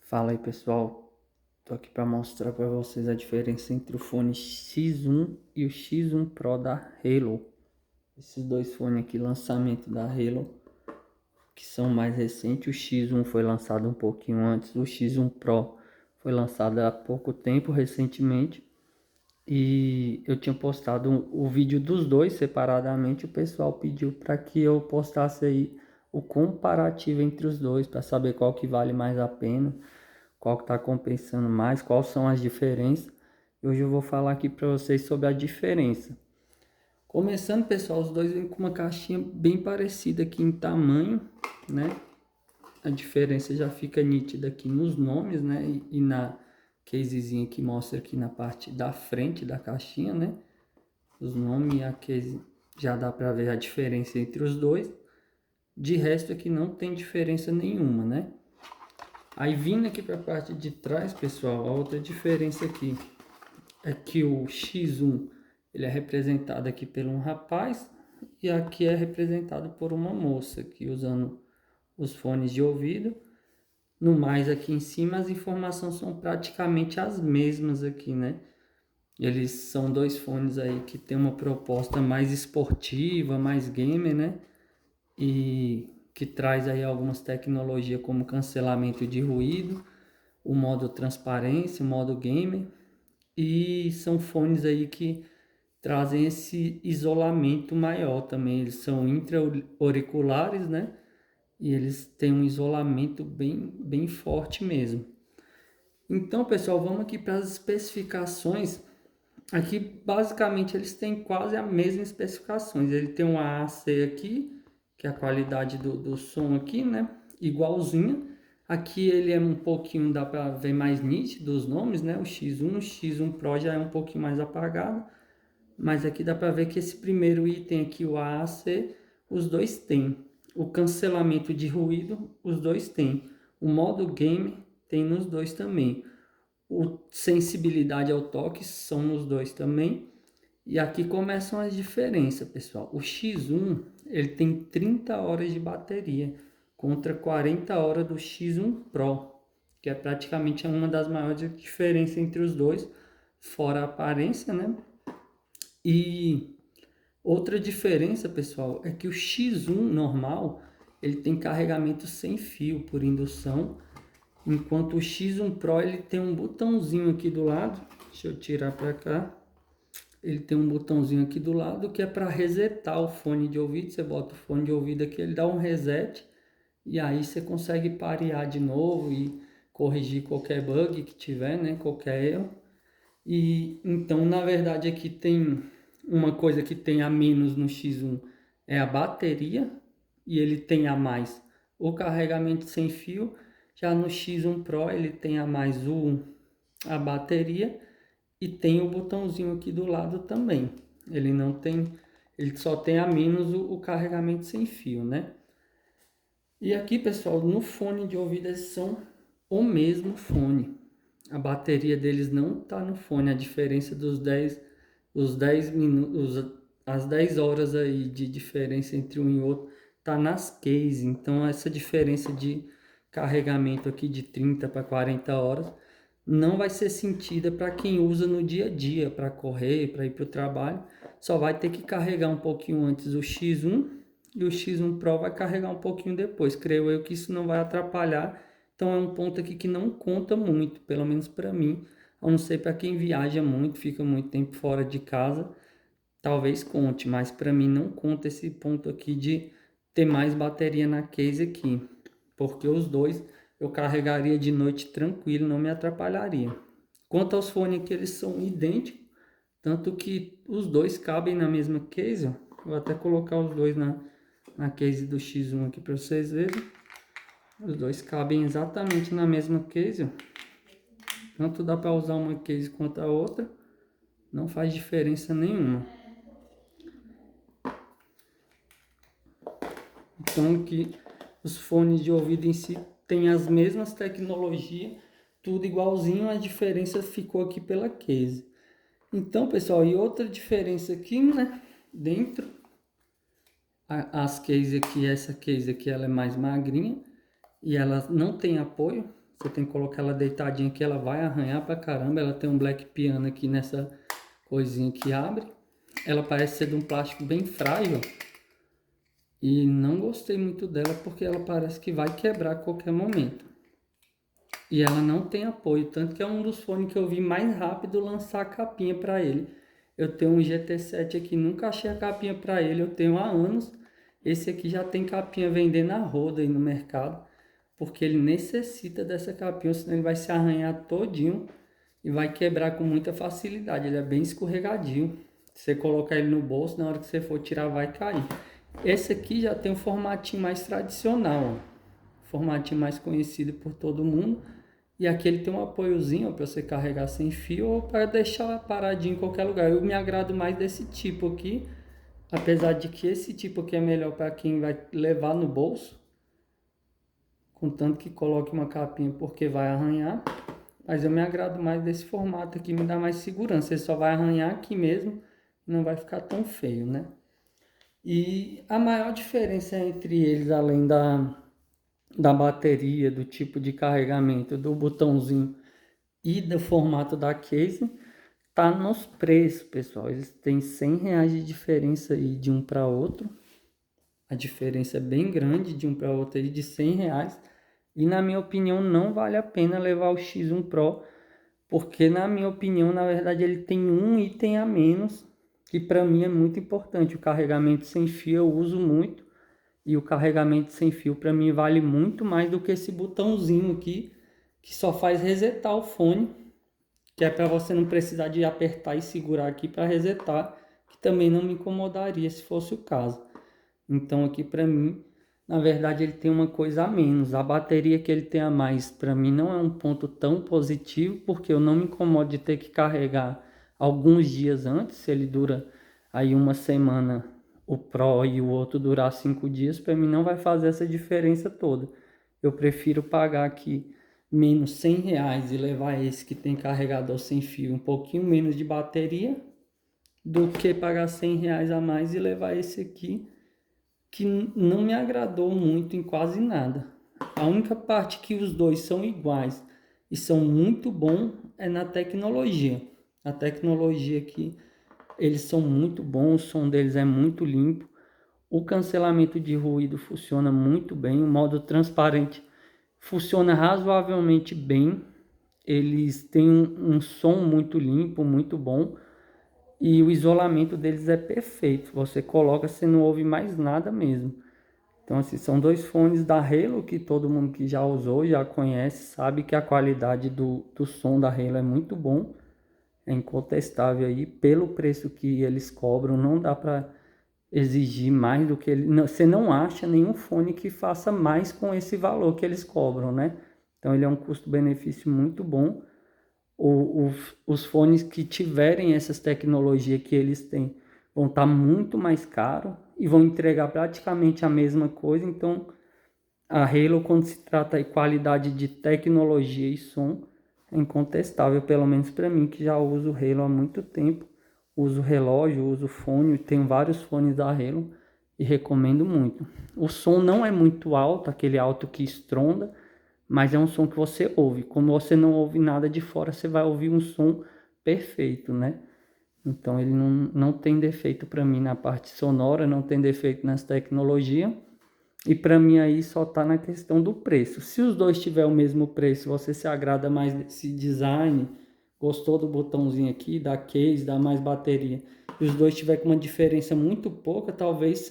Fala aí, pessoal, tô aqui para mostrar para vocês a diferença entre o fone X1 e o X1 Pro da Halo. Esses dois fones aqui, lançamento da Halo, que são mais recentes. O X1 foi lançado um pouquinho antes, o X1 Pro foi lançado há pouco tempo, recentemente. E eu tinha postado o vídeo dos dois separadamente. O pessoal pediu para que eu postasse aí o comparativo entre os dois, para saber qual que vale mais a pena, qual que está compensando mais, quais são as diferenças. E hoje eu vou falar aqui para vocês sobre a diferença. Começando, pessoal, os dois vêm com uma caixinha bem parecida aqui em tamanho, né? A diferença já fica nítida aqui nos nomes, né? E na casezinha que mostra aqui na parte da frente da caixinha, né? Os nomes e a case já dá para ver a diferença entre os dois. De resto aqui não tem diferença nenhuma, né? Aí vindo aqui para a parte de trás, pessoal, a outra diferença aqui é que o X1 ele é representado aqui por um rapaz e aqui é representado por uma moça aqui usando os fones de ouvido. No mais aqui em cima as informações são praticamente as mesmas aqui, né? Eles são dois fones aí que tem uma proposta mais esportiva, mais gamer, né? E que traz aí algumas tecnologias como cancelamento de ruído, o modo transparência, o modo gamer, e são fones aí que trazem esse isolamento maior também. Eles são intra-auriculares, né? E eles têm um isolamento bem forte mesmo. Então, pessoal, vamos aqui para as especificações. Aqui, basicamente, eles têm quase a mesma especificações. Ele tem um AAC aqui, que é a qualidade do som aqui, né? Igualzinha. Aqui ele é um pouquinho, dá para ver mais nítido os nomes, né? O X1 Pro já é um pouquinho mais apagado. Mas aqui dá para ver que esse primeiro item aqui, o AAC, os dois têm. O cancelamento de ruído, os dois têm. O modo game tem nos dois também. O sensibilidade ao toque são nos dois também. E aqui começam as diferenças, pessoal. O X1 ele tem 30 horas de bateria contra 40 horas do X1 Pro, que é praticamente uma das maiores diferenças entre os dois, fora a aparência, né? E outra diferença, pessoal, é que o X1 normal ele tem carregamento sem fio por indução, enquanto o X1 Pro ele tem um botãozinho aqui do lado. Deixa eu tirar para cá. Ele tem um botãozinho aqui do lado que é para resetar o fone de ouvido. Você bota o fone de ouvido aqui, ele dá um reset e aí você consegue parear de novo e corrigir qualquer bug que tiver, né? Qualquer erro. E então, na verdade, aqui tem uma coisa que tem a menos no X1 é a bateria e ele tem a mais o carregamento sem fio. Já no X1 Pro ele tem a mais a bateria e tem o botãozinho aqui do lado também. Ele não tem, ele só tem a menos o carregamento sem fio, né? E aqui, pessoal, no fone de ouvido eles são o mesmo fone. A bateria deles não está no fone. A diferença os 10 minutos, as 10 horas aí de diferença entre um e outro tá nas case. Então essa diferença de carregamento aqui de 30 para 40 horas não vai ser sentida para quem usa no dia a dia, para correr, para ir para o trabalho. Só vai ter que carregar um pouquinho antes o X1 e o X1 Pro vai carregar um pouquinho depois. Creio eu que isso não vai atrapalhar. Então é um ponto aqui que não conta muito, pelo menos para mim. A não ser para quem viaja muito, fica muito tempo fora de casa, talvez conte, mas para mim não conta esse ponto aqui de ter mais bateria na case aqui, porque os dois eu carregaria de noite tranquilo, não me atrapalharia. Quanto aos fones aqui, eles são idênticos, tanto que os dois cabem na mesma case, ó. Vou até colocar os dois na case do X1 aqui para vocês verem. Os dois cabem exatamente na mesma case, ó. Tanto dá para usar uma case quanto a outra, não faz diferença nenhuma. Então que os fones de ouvido em si têm as mesmas tecnologias, tudo igualzinho, a diferença ficou aqui pela case. Então, pessoal, e outra diferença aqui, né, dentro, as case aqui, essa case aqui, ela é mais magrinha e ela não tem apoio. Você tem que colocar ela deitadinha aqui, ela vai arranhar pra caramba. Ela tem um black piano aqui nessa coisinha que abre. Ela parece ser de um plástico bem frágil. E não gostei muito dela porque ela parece que vai quebrar a qualquer momento. E ela não tem apoio, tanto que é um dos fones que eu vi mais rápido lançar a capinha para ele. Eu tenho um GT7 aqui, nunca achei a capinha para ele, eu tenho há anos. Esse aqui já tem capinha vendendo a roda aí no mercado, porque ele necessita dessa capinha, senão ele vai se arranhar todinho e vai quebrar com muita facilidade. Ele é bem escorregadio. Você colocar ele no bolso, na hora que você for tirar vai cair. Esse aqui já tem um formatinho mais tradicional, ó. Formatinho mais conhecido por todo mundo. E aqui ele tem um apoiozinho para você carregar sem fio ou para deixar paradinho em qualquer lugar. Eu me agrado mais desse tipo aqui, apesar de que esse tipo aqui é melhor para quem vai levar no bolso, contanto que coloque uma capinha porque vai arranhar. Mas eu me agrado mais desse formato aqui, me dá mais segurança. Ele só vai arranhar aqui mesmo, não vai ficar tão feio, né? E a maior diferença entre eles, além da bateria, do tipo de carregamento, do botãozinho e do formato da case, tá nos preços, pessoal. Eles têm R$100 de diferença aí de um para outro. A diferença é bem grande de um para outro aí, de R$100. E na minha opinião não vale a pena levar o X1 Pro, porque na minha opinião, na verdade, ele tem um item a menos, que para mim é muito importante. O carregamento sem fio eu uso muito, e o carregamento sem fio para mim vale muito mais do que esse botãozinho aqui, que só faz resetar o fone, que é para você não precisar de apertar e segurar aqui para resetar, que também não me incomodaria se fosse o caso. Então aqui para mim, na verdade ele tem uma coisa a menos. A bateria que ele tem a mais para mim não é um ponto tão positivo, porque eu não me incomodo de ter que carregar alguns dias antes. Se ele dura aí uma semana, o Pro, e o outro durar 5 dias, para mim não vai fazer essa diferença toda. Eu prefiro pagar aqui menos R$100 e levar esse que tem carregador sem fio, um pouquinho menos de bateria, do que pagar R$100 a mais e levar esse aqui, que não me agradou muito em quase nada. A única parte que os dois são iguais e são muito bons é na tecnologia. A tecnologia aqui, eles são muito bons, o som deles é muito limpo. O cancelamento de ruído funciona muito bem, o modo transparente funciona razoavelmente bem. Eles têm um som muito limpo, muito bom. E o isolamento deles é perfeito. Você coloca, você não ouve mais nada mesmo. Então, assim, são dois fones da Halo que todo mundo que já usou, já conhece, sabe que a qualidade do som da Halo é muito bom. É incontestável aí. Pelo preço que eles cobram, não dá para exigir mais do que ele. Você não acha nenhum fone que faça mais com esse valor que eles cobram, né? Então ele é um custo-benefício muito bom. Os fones que tiverem essas tecnologias que eles têm vão estar muito mais caros e vão entregar praticamente a mesma coisa. Então a Halo, quando se trata de qualidade de tecnologia e som, é incontestável, pelo menos para mim, que já uso o Halo há muito tempo. Uso relógio, uso fone, tenho vários fones da Halo e recomendo muito. O som não é muito alto, aquele alto que estronda, mas é um som que você ouve. Como você não ouve nada de fora, você vai ouvir um som perfeito, né? Então ele não tem defeito para mim na parte sonora, não tem defeito nessa tecnologia. E para mim aí só tá na questão do preço. Se os dois tiverem o mesmo preço, você se agrada mais desse design, gostou do botãozinho aqui, da case, dá mais bateria, e os dois tiverem com uma diferença muito pouca, talvez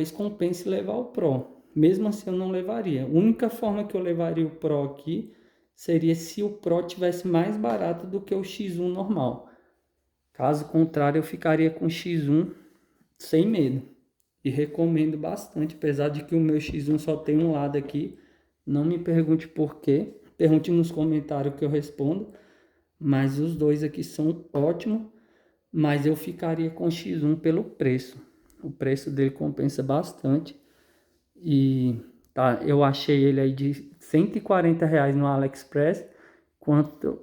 compense levar o Pro. Mesmo assim eu não levaria. A única forma que eu levaria o Pro aqui seria se o Pro tivesse mais barato do que o X1 normal. Caso contrário, eu ficaria com o X1 sem medo. E recomendo bastante, apesar de que o meu X1 só tem um lado aqui. Não me pergunte por quê. Pergunte nos comentários que eu respondo. Mas os dois aqui são ótimos. Mas eu ficaria com o X1 pelo preço. O preço dele compensa bastante. E tá, eu achei ele aí de R$140 no AliExpress.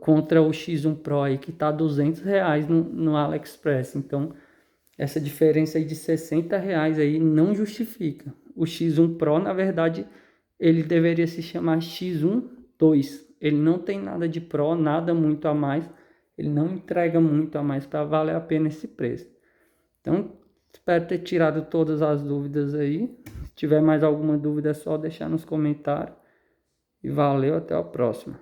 Contra o X1 Pro aí que tá R$200 no AliExpress. Então essa diferença aí de R$60 aí não justifica. O X1 Pro, na verdade, ele deveria se chamar X1 2. Ele não tem nada de Pro, nada muito a mais. Ele não entrega muito a mais para valer a pena esse preço. Então, espero ter tirado todas as dúvidas aí. Se tiver mais alguma dúvida é só deixar nos comentários. E valeu, até a próxima.